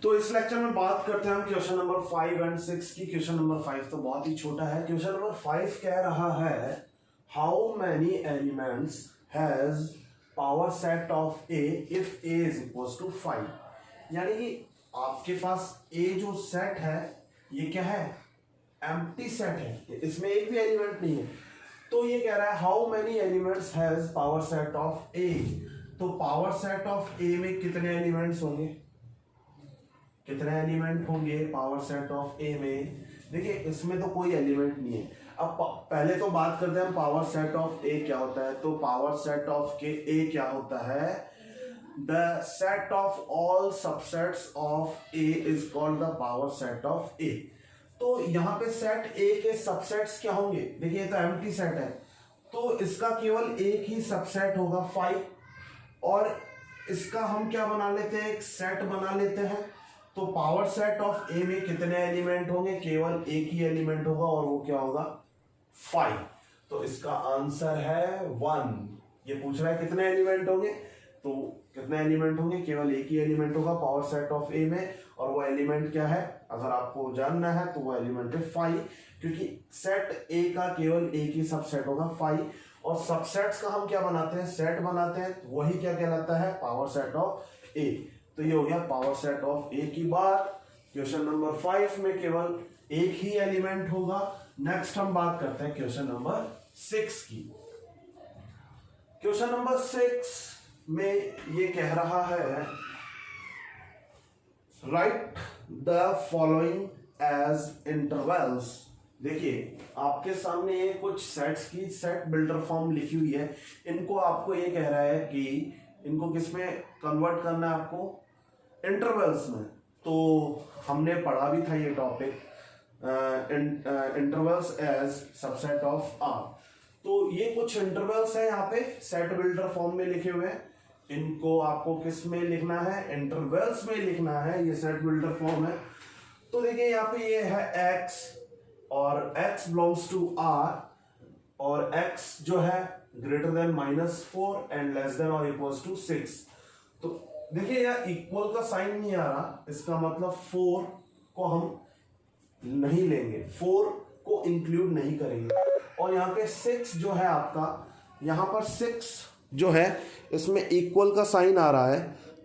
तो इस लेक्चर में बात करते हैं हम क्वेश्चन नंबर 5 एंड 6 की। क्वेश्चन नंबर 5 तो बहुत ही छोटा है। क्वेश्चन नंबर 5 कह रहा है how many elements has power set of a if a is equal to 5। यानी कि आपके पास ए जो सेट है ये क्या है, एम्प्टी सेट है, इसमें एक भी एलिमेंट नहीं है। तो ये कह रहा है how many elements has power set of A. तो पावर सेट ऑफ ए में कितने एलिमेंट्स होंगे, कितने एलिमेंट होंगे पावर सेट ऑफ ए में। देखिए इसमें तो कोई एलिमेंट नहीं है। अब पहले तो बात करते हैं पावर सेट ऑफ ए क्या होता है। तो पावर सेट ऑफ के ए क्या होता है, the set of all subsets of A is called the power set of A. तो यहाँ पे सेट ए के सबसेट्स क्या होंगे, देखिए ये तो एम्प्टी सेट है तो इसका केवल एक ही सबसेट होगा 5, और इसका हम क्या बना लेते हैं, एक सेट बना लेते हैं। तो पावर सेट ऑफ ए में कितने एलिमेंट होंगे, केवल एक ही एलिमेंट होगा और वो क्या होगा 5। तो इसका आंसर है 1। ये पूछ रहा है कितने एलिमेंट होंगे, तो कितने एलिमेंट होंगे, केवल एक ही एलिमेंट होगा पावर सेट ऑफ ए में, और वो एलिमेंट क्या है अगर आपको जानना है तो वो एलिमेंट है 5, क्योंकि सेट ए का केवल एक ही सबसेट होगा 5। और सबसेट्स का हम क्या बनाते हैं, सेट बनाते हैं, तो वही क्या कहलाता है, पावर सेट ऑफ ए। तो ये हो गया पावर सेट ऑफ ए की बात। क्वेश्चन नंबर 5 में केवल एक ही एलिमेंट होगा। नेक्स्ट हम बात करते हैं क्वेश्चन नंबर 6 की। क्वेश्चन नंबर 6 में ये कह रहा है write the following as intervals. देखिए आपके ये कुछ सेट्स की सेट बिल्डर फॉर्म लिखी हुई है। इनको आपको ये कह रहा है कि इनको किस में कन्वर्ट करना है, आपको इंटरवल्स में। तो हमने पढ़ा भी था ये topic, intervals as subset of R. तो ये कुछ इंटरवल्स है यहाँ पे सेट बिल्डर फॉर्म में लिखे हुए हैं। इनको आपको किस में लिखना है, इंटरवल्स में लिखना है। ये सेट बिल्डर फॉर्म है। तो देखिए यहाँ पे ये है x और x बिलोंग्स टू r, और x जो है greater than -4 and less than और इक्वल्स टू 6। तो देखिए यहाँ इक्वल का साइन नहीं आ रहा, इसका मतलब 4 को हम नहीं लेंगे, 4 को इंक्लूड नहीं करेंगे। और यहाँ पे 6 जो है आपका, यहाँ पर 6 जो है इसमें इक्वल का साइन आ रहा है,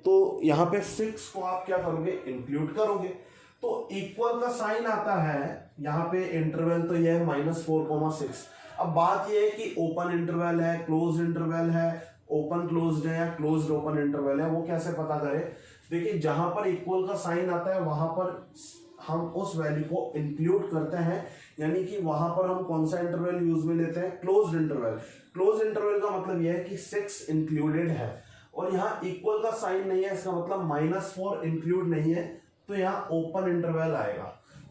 तो यहाँ पे 6 को आप क्या करोगे, इंक्लूड करोगे। तो इक्वल का साइन आता है यहाँ पे, इंटरवल तो ये है -4,6। अब बात ये है कि ओपन इंटरवल है, क्लोज इंटरवल है, ओपन क्लोज्ड है या क्लोज्ड ओपन इंटरवल है, वो कैसे पता करें। देखिए जहां पर इक्वल का साइन आता है वहां पर हम उस वैल्यू को इंक्लूड करते हैं, यानी कि वहां पर हम कौन सा इंटरवल यूज में लेते हैं, क्लोज्ड इंटरवल। क्लोज इंटरवल का मतलब यह है कि 6 इंक्लूडेड है, और यहाँ इक्वल का साइन नहीं है, इसका मतलब -4 इंक्लूड नहीं है, तो यहाँ ओपन इंटरवल आएगा।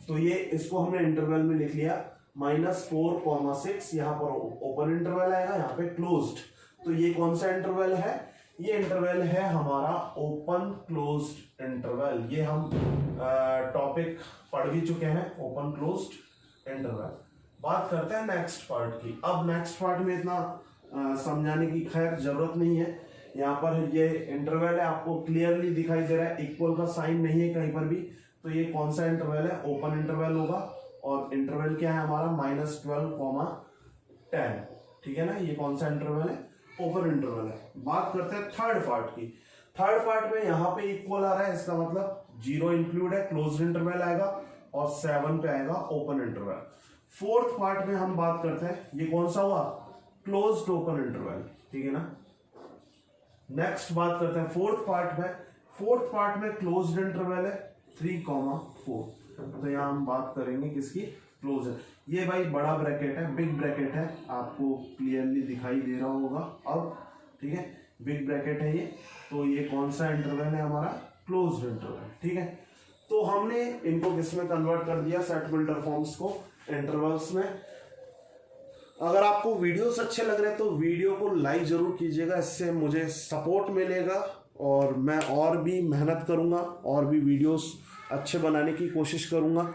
तो ये इसको हमने इंटरवल में लिख लिया -4,6, यहाँ पर ओपन इंटरवल आएगा, यहाँ पे क्लोज्ड। तो ये कौन सा इंटरवल है, ये इंटरवल है हमारा ओपन क्लोज्ड इंटरवल। ये हम टॉपिक पढ़ भी चुके हैं, ओपन क्लोज्ड इंटरवल। बात करते हैं नेक्स्ट पार्ट की। अब नेक्स्ट पार्ट में इतना समझाने की खैर जरूरत नहीं है। यहाँ पर ये इंटरवल है, आपको क्लियरली दिखाई दे रहा है, इक्वल का साइन नहीं है कहीं पर भी। तो ये कौन सा इंटरवल है, ओपन इंटरवल होगा, और इंटरवल क्या है हमारा -12,10। ठीक है ना, ये कौन सा इंटरवल है, ओपन इंटरवल है। बात करते हैं थर्ड पार्ट की। थर्ड पार्ट में यहाँ पे इक्वल आ रहा है, इसका मतलब 0 इंक्लूड है, क्लोज्ड इंटरवल आएगा, और 7 पे आएगा ओपन इंटरवल। फोर्थ पार्ट में हम बात करते हैं, ये कौन सा हुआ, क्लोज्ड ओपन इंटरवल। ठीक है ना। नेक्स्ट बात करते हैं फोर्थ पार्ट में। फोर्थ पार्ट में क्लोज्ड इंटरवल है 3,4। तो यहाँ हम बात करेंगे किसकी, क्लोज है। ये भाई बड़ा ब्रैकेट है, बिग ब्रैकेट है, आपको क्लियरली दिखाई दे रहा होगा अब। ठीक है, बिग ब्रैकेट है ये। तो ये कौन सा इंटरवल है हमारा, क्लोज्ड इंटरवल। ठीक है, तो हमने इनको किस में कन्वर्ट कर दिया, सेट बिल्डर फॉर्म्स को इंटरवल्स में। अगर आपको वीडियोस अच्छे लग रहे हैं तो वीडियो को लाइक जरूर कीजिएगा, इससे मुझे सपोर्ट मिलेगा और मैं और भी मेहनत करूंगा और भी वीडियोस अच्छे बनाने की कोशिश करूंगा।